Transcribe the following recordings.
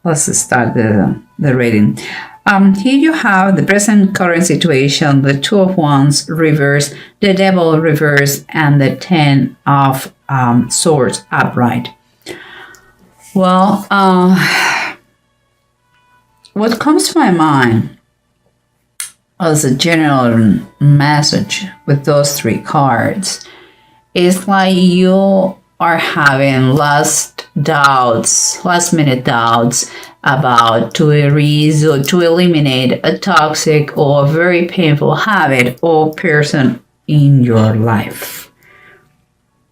Let's start the reading. Here you have the present current situation, the Two of Wands reverse, the Devil reverse, and the Ten of Swords upright. Well, what comes to my mind as a general message with those three cards is like you are having last minute doubts about to erase or to eliminate a toxic or very painful habit or person in your life.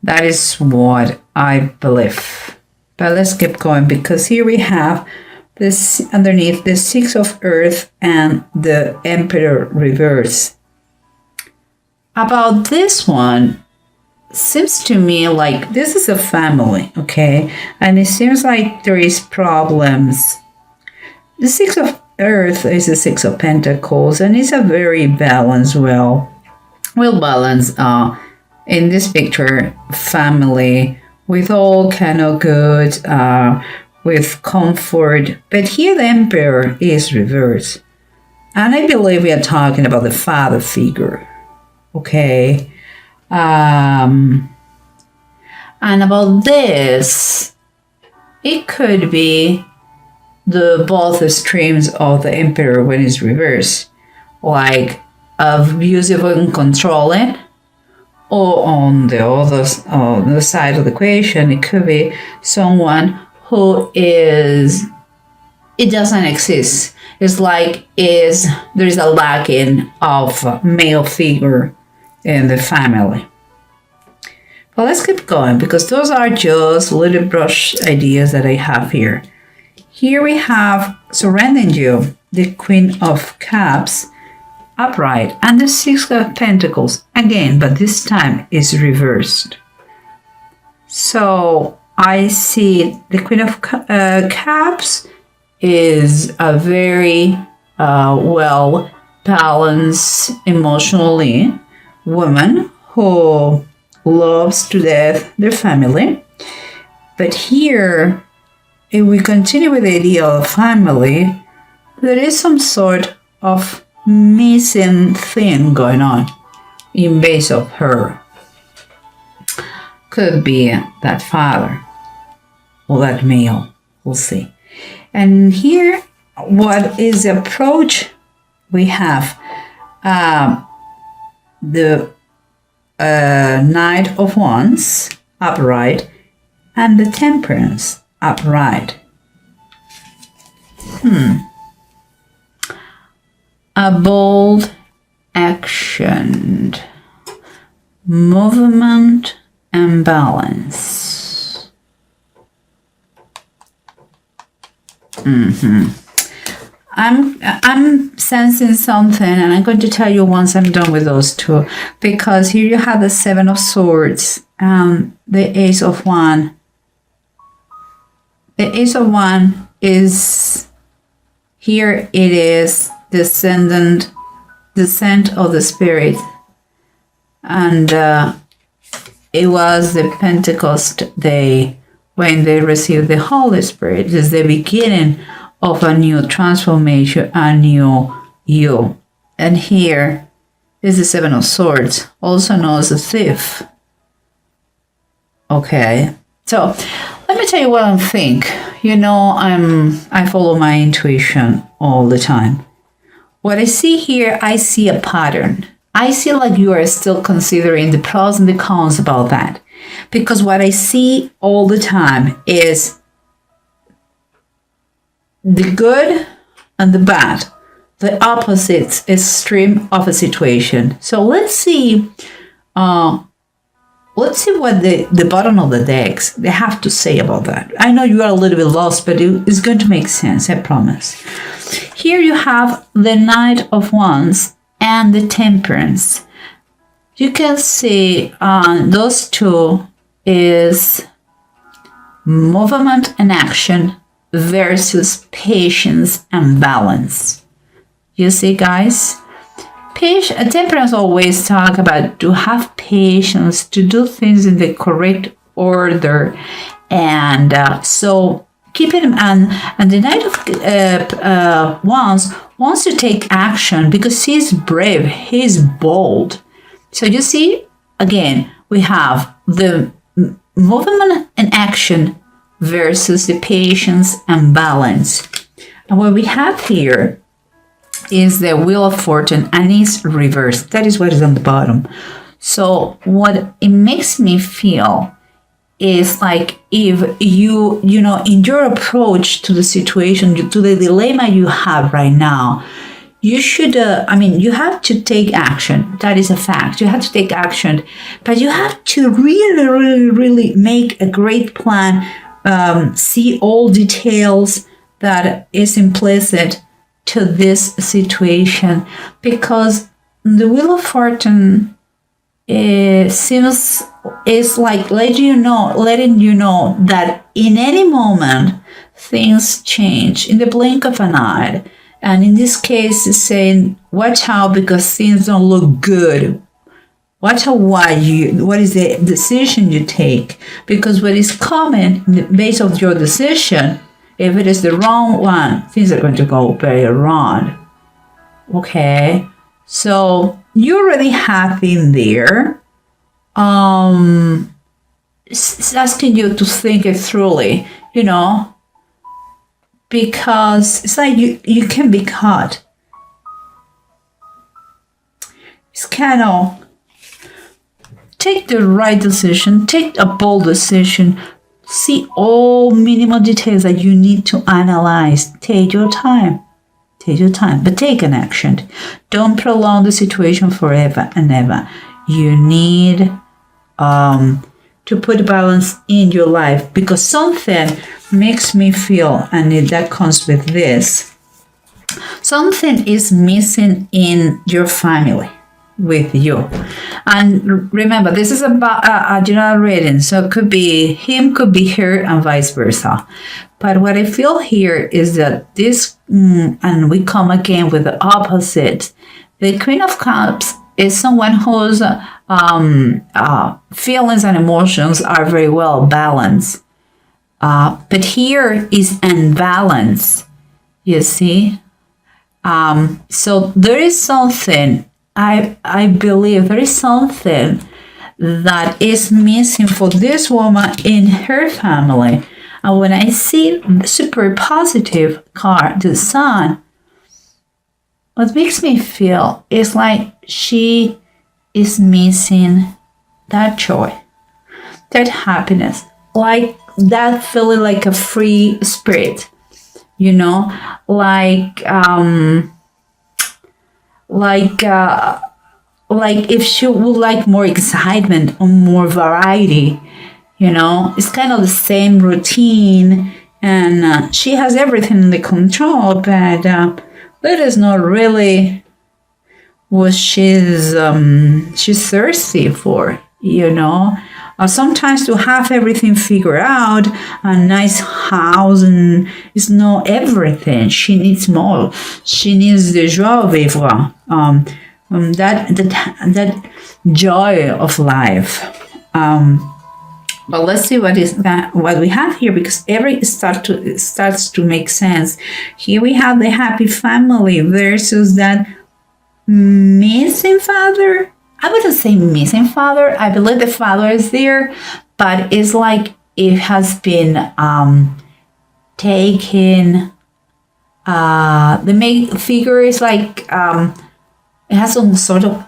That is what I believe. But let's keep going, because here we have this underneath the Six of Earth and the Emperor reverse. About this one, seems to me like this is a family, okay? And it seems like there is problems. The Six of Earth is the Six of Pentacles, and it's a very balanced, well balanced in this picture family with all kind of good, with comfort. But here the Emperor is reversed, and I believe we are talking about the father figure, okay? And about this, it could be the both extremes of the Emperor when it's reversed, like abusive and controlling, or on the side of the equation, it could be someone who is, it doesn't exist. It's like there is a lacking of male figure in the family. But let's keep going, because those are just little brush ideas that I have here. Here we have surrounding you the Queen of Cups upright and the Six of Pentacles again, but this time is reversed. So I see the Queen of Cups is a very well balanced emotionally woman who loves to death their family. But here, if we continue with the idea of family, there is some sort of missing thing going on in base of her. Could be that father or that male, we'll see. And here, what is the approach we have? The Knight of Wands upright and the Temperance upright. A bold action, movement and balance. I'm sensing something, and I'm going to tell you once I'm done with those two, because here you have the Seven of Swords and the Ace of Wands. The Ace of Wands is here. It is descent of the Spirit, and it was the Pentecost day when they received the Holy Spirit. It is the beginning of a new transformation, a new you. And here is the Seven of Swords, also known as a thief. Okay, so let me tell you what I think. You know, I follow my intuition all the time. What I see here, I see a pattern. I see like you are still considering the pros and the cons about that. Because what I see all the time is the good and the bad, the opposite extreme of a situation. So let's see what the bottom of the decks they have to say about that. I know you are a little bit lost, but it's going to make sense, I promise. Here you have the Knight of Wands and the Temperance. You can see those two is movement and action versus patience and balance. You see, guys? Temperance always talk about to have patience, to do things in the correct order. And so keep it, and the Knight of Wands wants to take action because he's brave, he's bold. So you see, again, we have the movement and action versus the patience and balance. And what we have here is the Wheel of Fortune, and it's reversed. That is what is on the bottom. So what it makes me feel is like if you know, in your approach to the situation, to the dilemma you have right now, you should, you have to take action. That is a fact. You have to take action, but you have to really make a great plan, see all details that is implicit to this situation, because the Wheel of Fortune seems is like letting you know that in any moment things change in the blink of an eye. And in this case, it's saying, watch out because things don't look good. Watch out what is the decision you take, because what is coming based on your decision, if it is the wrong one, things are going to go very wrong. Okay, so you already have in there. It's asking you to think it thoroughly, you know, because it's like you can be caught. It's kind of take the right decision, take a bold decision, see all minimal details that you need to analyze. Take your time, but take an action. Don't prolong the situation forever and ever. You need to put balance in your life, because something makes me feel, and that comes with this, something is missing in your family with you. And remember, this is about a general reading, so it could be him, could be her, and vice versa. But what I feel here is that this, and we come again with the opposite. The Queen of Cups is someone whose feelings and emotions are very well balanced. But here is imbalance, you see. So there is something, I believe there is something that is missing for this woman in her family. And when I see super positive card, the Sun, what makes me feel is like she is missing that joy, that happiness, like that feeling like a free spirit, you know, like if she would like more excitement or more variety, you know. It's kind of the same routine, and she has everything under control, but that is not really what she's thirsty for, you know. Sometimes to have everything figured out, a nice house, and it's not everything. She needs more. She needs the joie de vivre, that joy of life. But let's see what we have here, because every starts to make sense. Here we have the happy family versus that missing father. I wouldn't say missing father. I believe the father is there, but it's like it has been taken. The main figure is like it has some sort of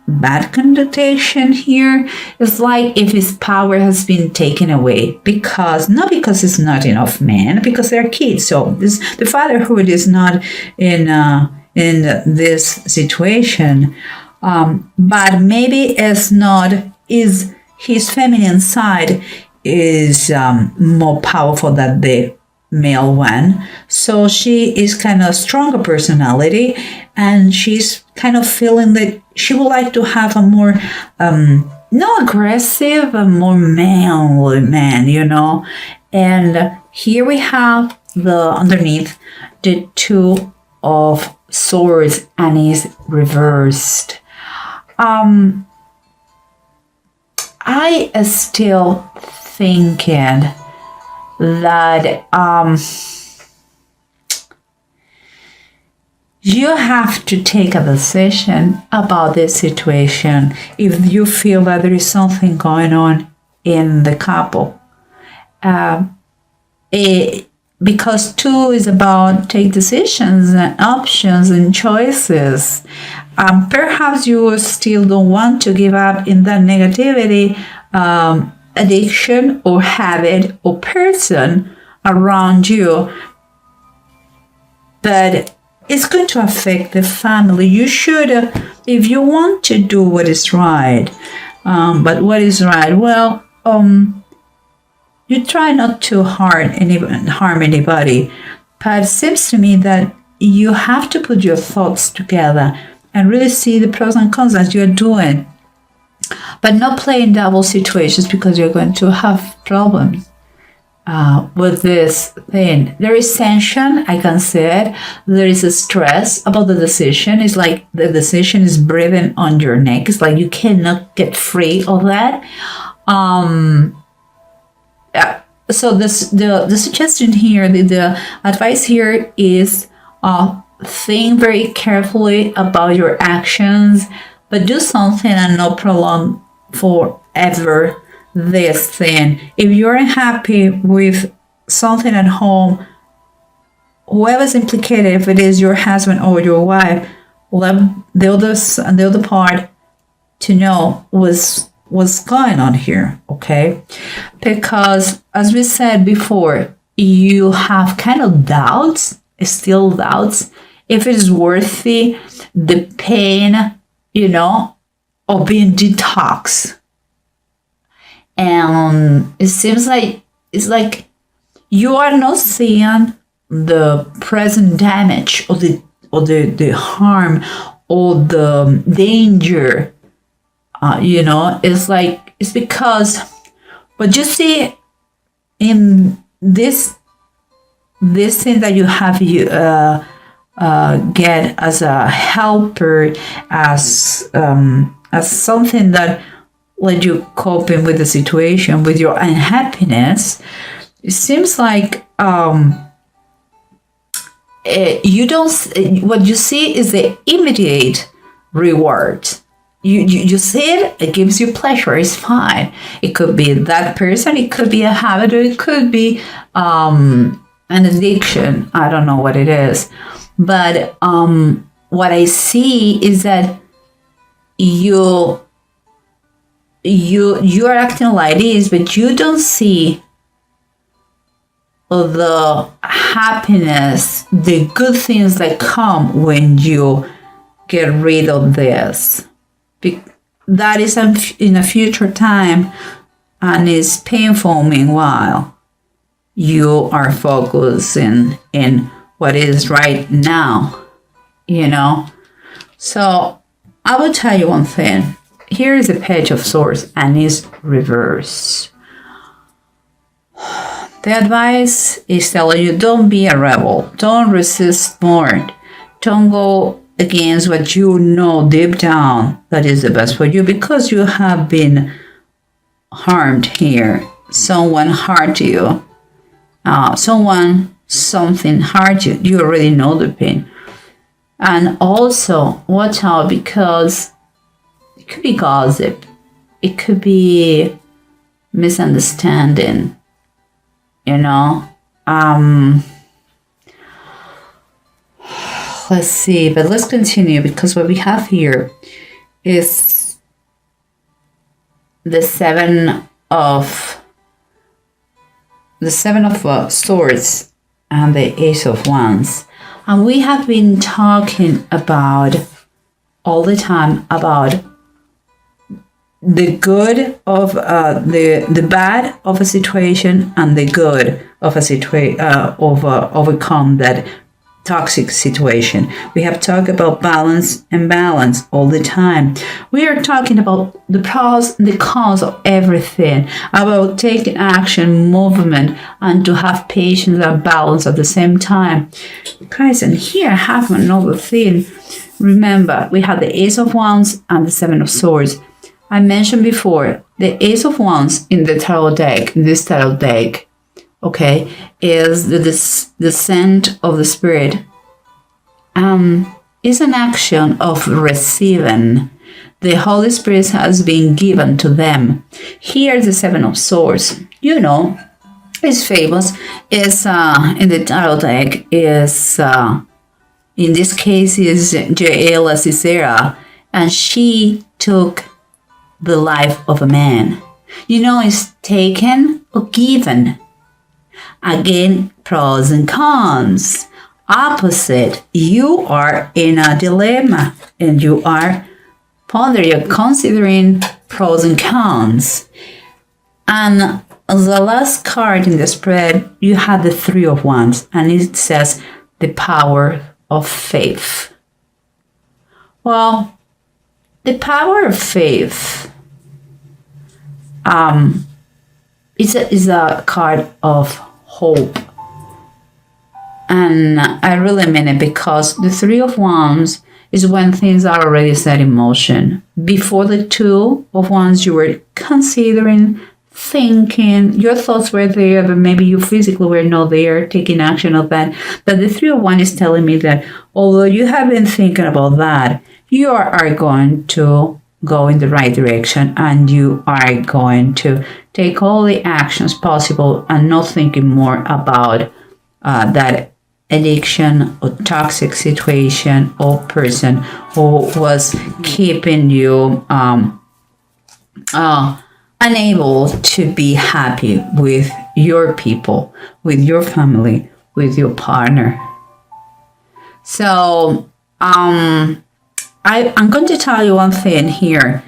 bad connotation here. It's like if his power has been taken away, not because it's not enough men, because they're kids. So the fatherhood is not in this situation. But maybe is his feminine side is more powerful than the male one. So she is kind of stronger personality, and she's kind of feeling that she would like to have a more not aggressive, a more manly man, you know. And here we have underneath the Two of Swords, and is reversed. I am still thinking that you have to take a decision about this situation if you feel that there is something going on in the couple. Because 2 is about take decisions and options and choices. Perhaps you still don't want to give up in that negativity, addiction or habit or person around you. But it's going to affect the family. You should, if you want to do what is right, but what is right? Well, you try not to harm anybody. But it seems to me that you have to put your thoughts together and really see the pros and cons as you're doing. But not play in double situations because you're going to have problems. With this thing, there is tension, I can say it. There is a stress about the decision. It's like the decision is breathing on your neck. It's like you cannot get free of that. So the suggestion here, the advice here is think very carefully about your actions, but do something and not prolong forever this thing. If you're unhappy with something at home, whoever's implicated, if it is your husband or your wife, let the other part to know what's going on here, okay? Because as we said before, you have kind of doubts, still doubts, if it is worthy the pain, of being detoxed. And it seems like it's like you are not seeing the present damage or the harm or the danger. It's like it's because what you see in this thing that you have get as a helper, as something that let you coping with the situation, with your unhappiness. It seems like you don't. What you see is the immediate reward. You see it. It gives you pleasure. It's fine. It could be that person. It could be a habit, or it could be an addiction. I don't know what it is, but what I see is that you are acting like this, but you don't see the happiness, the good things that come when you get rid of this. That is in a future time, and is painful. Meanwhile, you are focusing in what is right now, So I will tell you one thing. Here is a Page of Swords, and it's reverse. The advice is telling you, don't be a rebel. Don't resist more. Don't go against what you know deep down that is the best for you, because you have been harmed here. Someone hurt you. Something hurt you. You already know the pain. And also, watch out, because it could be gossip. It could be misunderstanding. Let's see, but let's continue, because what we have here is the seven of swords and the Ace of Wands. And we have been talking about all the time about the good of the bad of a situation and the good of a situation overcome that toxic situation. We have talked about balance and balance all the time. We are talking about the pros and the cons of everything, about taking action, movement, and to have patience and balance at the same time. Guys, and here I have another thing. Remember, we have the Ace of Wands and the Seven of Swords. I mentioned before, the Ace of Wands in the tarot deck, in this tarot deck, okay, is the descent of the Spirit. Is an action of receiving. The Holy Spirit has been given to them. Here, the Seven of Swords, you know, is famous. Is in the tarot deck. Is in this case is Jaela Sisera, and she took the life of a man. You know, it's taken or given. Again, pros and cons. Opposite, you are in a dilemma and you are pondering, you're considering pros and cons. And the last card in the spread, you have the Three of Wands, and it says the power of faith. Well, the power of faith is a card of hope. And I really mean it, because the Three of Wands is when things are already set in motion. Before the Two of Wands, you were considering, thinking, your thoughts were there, but maybe you physically were not there taking action of that. But the Three of Wands is telling me that although you have been thinking about that, you are going to go in the right direction, and you are going to take all the actions possible and not thinking more about that addiction or toxic situation or person who was keeping you unable to be happy with your people, with your family, with your partner. So I'm going to tell you one thing here,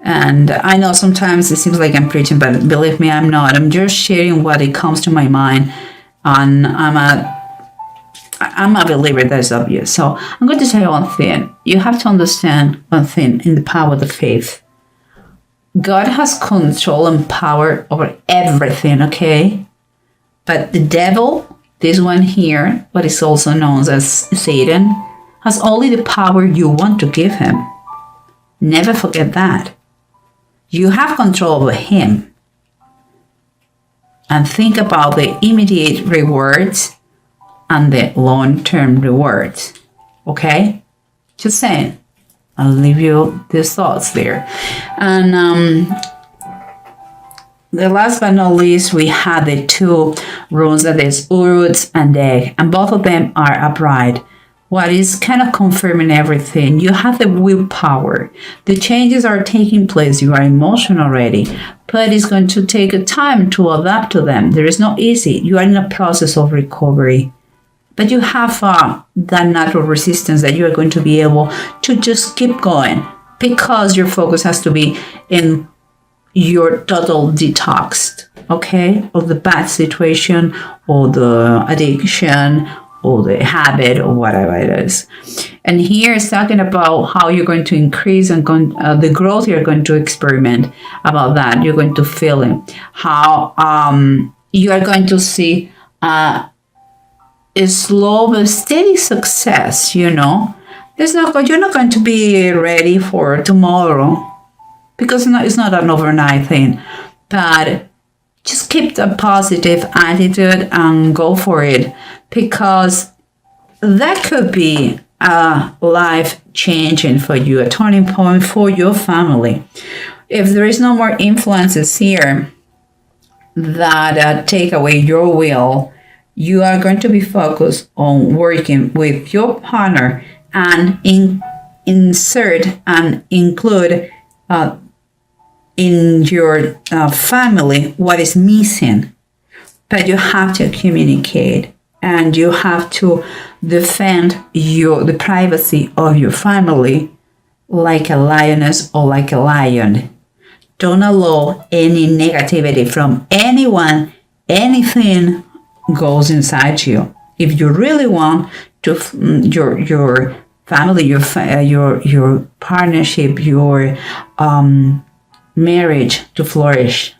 and I know sometimes it seems like I'm preaching, but believe me, I'm not. I'm just sharing what it comes to my mind, and I'm a believer, that's obvious. So I'm going to tell you one thing. You have to understand one thing in the power of the faith. God has control and power over everything, okay? But the devil, this one here, what is also known as Satan, has only the power you want to give him. Never forget that. You have control over him. And think about the immediate rewards and the long-term rewards. Okay? Just saying. I'll leave you these thoughts there. And the last but not least, we have the two runes, that is Uruts and Deg, and both of them are upright. What is kind of confirming everything. You have the willpower. The changes are taking place. You are emotional already, but it's going to take a time to adapt to them. There is no easy. You are in a process of recovery. But you have that natural resistance that you are going to be able to just keep going, because your focus has to be in your total detox, okay, of the bad situation or the addiction or the habit or whatever it is. And here it's talking about how you're going to increase and the growth you're going to experiment about that. You're going to feel it. How you are going to see a slow but steady success, you know. You're not going to be ready for tomorrow, because it's not an overnight thing. But just keep a positive attitude and go for it, because that could be life changing for you, a turning point for your family. If there is no more influences here that take away your will, you are going to be focused on working with your partner and insert and include in your family what is missing. But you have to communicate, and you have to defend the privacy of your family like a lioness or like a lion. Don't allow any negativity from anyone, anything goes inside you. If you really want to your family, your partnership, your marriage to flourish,